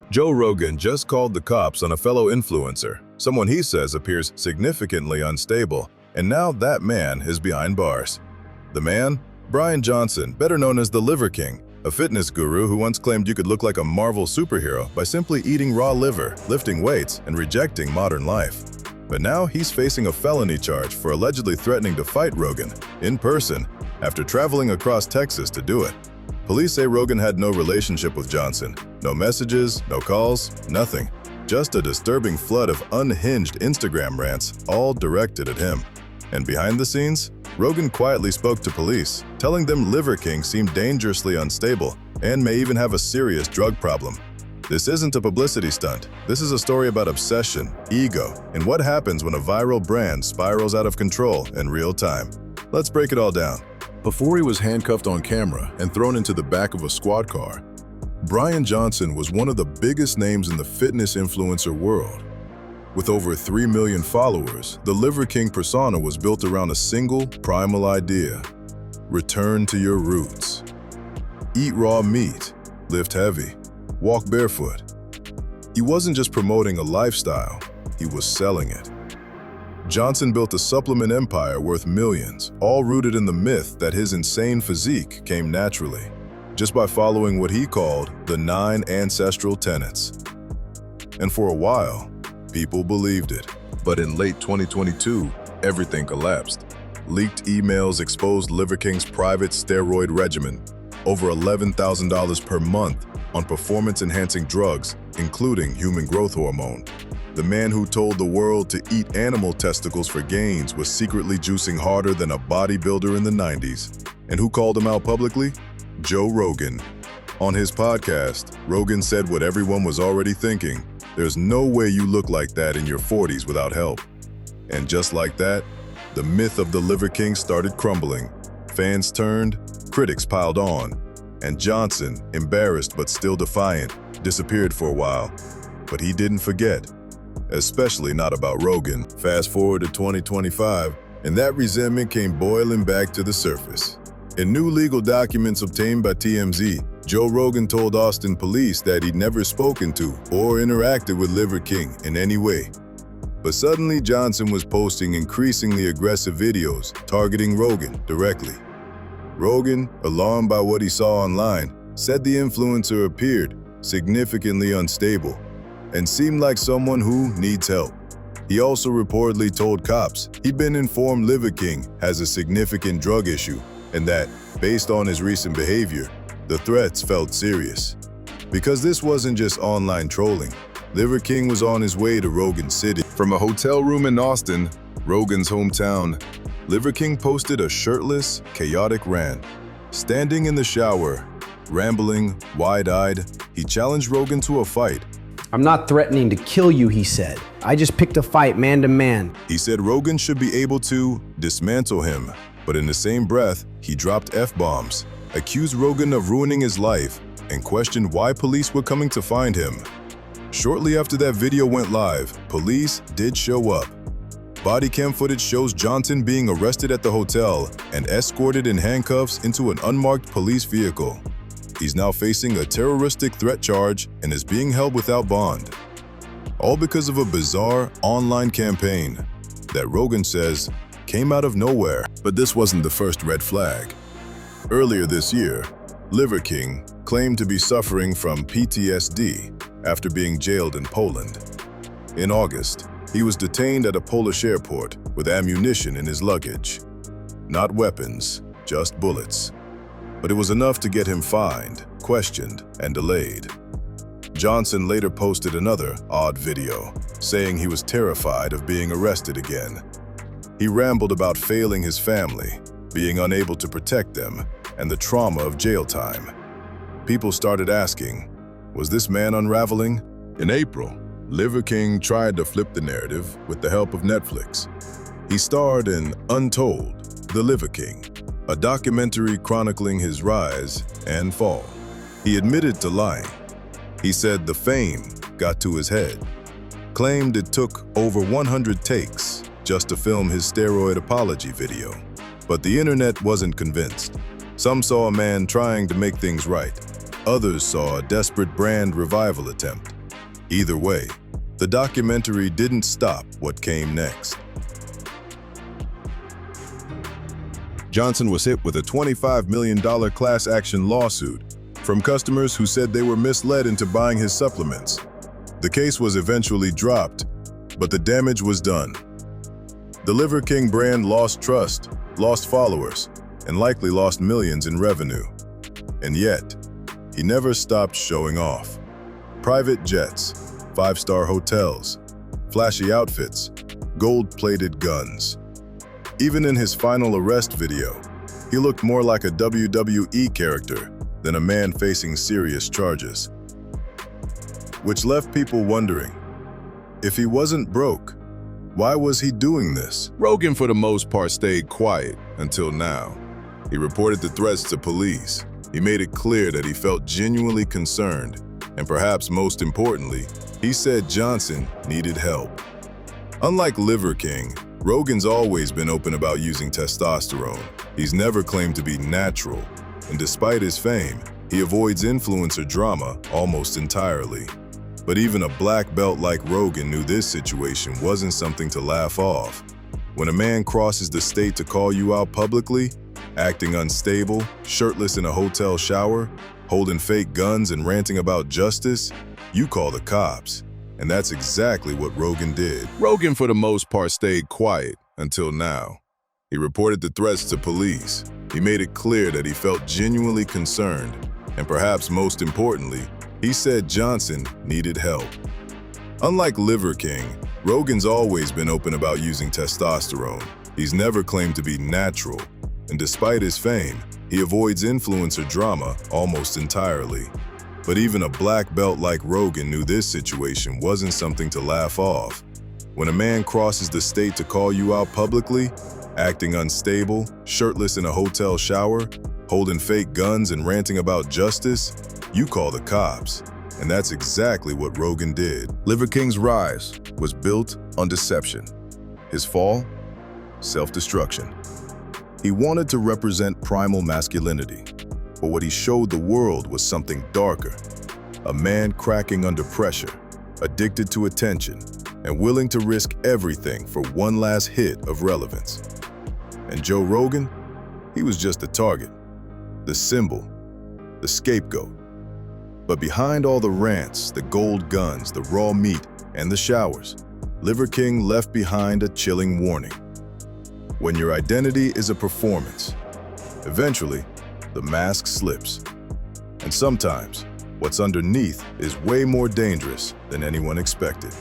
Joe Rogan just called the cops on a fellow influencer, someone he says appears significantly unstable, and now that man is behind bars. The man? Brian Johnson, better known as the Liver King, a fitness guru who once claimed you could look like a Marvel superhero by simply eating raw liver, lifting weights, and rejecting modern life. But now he's facing a felony charge for allegedly threatening to fight Rogan in person after traveling across Texas to do it. Police say Rogan had no relationship with Johnson. No messages, no calls, nothing. Just a disturbing flood of unhinged Instagram rants, all directed at him. And behind the scenes, Rogan quietly spoke to police, telling them Liver King seemed dangerously unstable and may even have a serious drug problem. This isn't a publicity stunt. This is a story about obsession, ego, and what happens when a viral brand spirals out of control in real time. Let's break it all down. Before he was handcuffed on camera and thrown into the back of a squad car, Brian Johnson was one of the biggest names in the fitness influencer world. With over 3 million followers, the Liver King persona was built around a single, primal idea: return to your roots. Eat raw meat, lift heavy, walk barefoot. He wasn't just promoting a lifestyle, he was selling it. Johnson built a supplement empire worth millions, all rooted in the myth that his insane physique came naturally, just by following what he called the 9 Ancestral Tenets. And for a while, people believed it. But in late 2022, everything collapsed. Leaked emails exposed Liver King's private steroid regimen, over $11,000 per month on performance-enhancing drugs, including human growth hormone. The man who told the world to eat animal testicles for gains was secretly juicing harder than a bodybuilder in the 90s. And who called him out publicly? Joe Rogan. On his podcast, Rogan said what everyone was already thinking: there's no way you look like that in your 40s without help. And just like that, the myth of the Liver King started crumbling. Fans turned, critics piled on, and Johnson, embarrassed but still defiant, disappeared for a while. But he didn't forget. Especially not about Rogan. Fast forward to 2025, and that resentment came boiling back to the surface. In new legal documents obtained by TMZ, Joe Rogan told Austin police that he'd never spoken to or interacted with Liver King in any way. But suddenly Johnson was posting increasingly aggressive videos targeting Rogan directly. Rogan, alarmed by what he saw online, said the influencer appeared significantly unstable and seemed like someone who needs help. He also reportedly told cops he'd been informed Liver King has a significant drug issue and that, based on his recent behavior, the threats felt serious. Because this wasn't just online trolling, Liver King was on his way to Rogan City. From a hotel room in Austin, Rogan's hometown, Liver King posted a shirtless, chaotic rant. Standing in the shower, rambling, wide-eyed, he challenged Rogan to a fight. "I'm not threatening to kill you," he said. "I just picked a fight man to man." He said Rogan should be able to dismantle him, but in the same breath, he dropped F-bombs, accused Rogan of ruining his life, and questioned why police were coming to find him. Shortly after that video went live, police did show up. Body cam footage shows Johnson being arrested at the hotel and escorted in handcuffs into an unmarked police vehicle. He's now facing a terroristic threat charge and is being held without bond. All because of a bizarre online campaign that Rogan says came out of nowhere. But this wasn't the first red flag. Earlier this year, Liver King claimed to be suffering from PTSD after being jailed in Poland. In August, he was detained at a Polish airport with ammunition in his luggage. Not weapons, just bullets. But it was enough to get him fined, questioned, and delayed. Johnson later posted another odd video, saying he was terrified of being arrested again. He rambled about failing his family, being unable to protect them, and the trauma of jail time. People started asking, was this man unraveling? In April, Liver King tried to flip the narrative with the help of Netflix. He starred in Untold, The Liver King, a documentary chronicling his rise and fall. He admitted to lying. He said the fame got to his head, claimed it took over 100 takes just to film his steroid apology video. But the internet wasn't convinced. Some saw a man trying to make things right. Others saw a desperate brand revival attempt. Either way, the documentary didn't stop what came next. Johnson was hit with a $25 million class action lawsuit from customers who said they were misled into buying his supplements. The case was eventually dropped, but the damage was done. The Liver King brand lost trust, lost followers, and likely lost millions in revenue. And yet, he never stopped showing off. Private jets, five-star hotels, flashy outfits, gold-plated guns. Even in his final arrest video, he looked more like a WWE character than a man facing serious charges. Which left people wondering, if he wasn't broke, why was he doing this? Rogan, for the most part, stayed quiet until now. He reported the threats to police. He made it clear that he felt genuinely concerned, and perhaps most importantly, he said Johnson needed help. Unlike Liver King, Rogan's always been open about using testosterone. He's never claimed to be natural, and despite his fame, he avoids influencer drama almost entirely. But even a black belt like Rogan knew this situation wasn't something to laugh off. When a man crosses the state to call you out publicly, acting unstable, shirtless in a hotel shower, holding fake guns and ranting about justice, you call the cops. And that's exactly what Rogan did. Rogan, for the most part, stayed quiet until now. He reported the threats to police. He made it clear that he felt genuinely concerned, and perhaps most importantly, he said Johnson needed help. Unlike Liver King, Rogan's always been open about using testosterone. He's never claimed to be natural, and despite his fame, he avoids influencer drama almost entirely. But even a black belt like Rogan knew this situation wasn't something to laugh off. When a man crosses the state to call you out publicly, acting unstable, shirtless in a hotel shower, holding fake guns and ranting about justice, you call the cops. And that's exactly what Rogan did. Liver King's rise was built on deception. His fall, self-destruction. He wanted to represent primal masculinity, but what he showed the world was something darker. A man cracking under pressure, addicted to attention, and willing to risk everything for one last hit of relevance. And Joe Rogan, he was just the target, the symbol, the scapegoat. But behind all the rants, the gold guns, the raw meat, and the showers, Liver King left behind a chilling warning. When your identity is a performance, eventually, the mask slips. And sometimes, what's underneath is way more dangerous than anyone expected.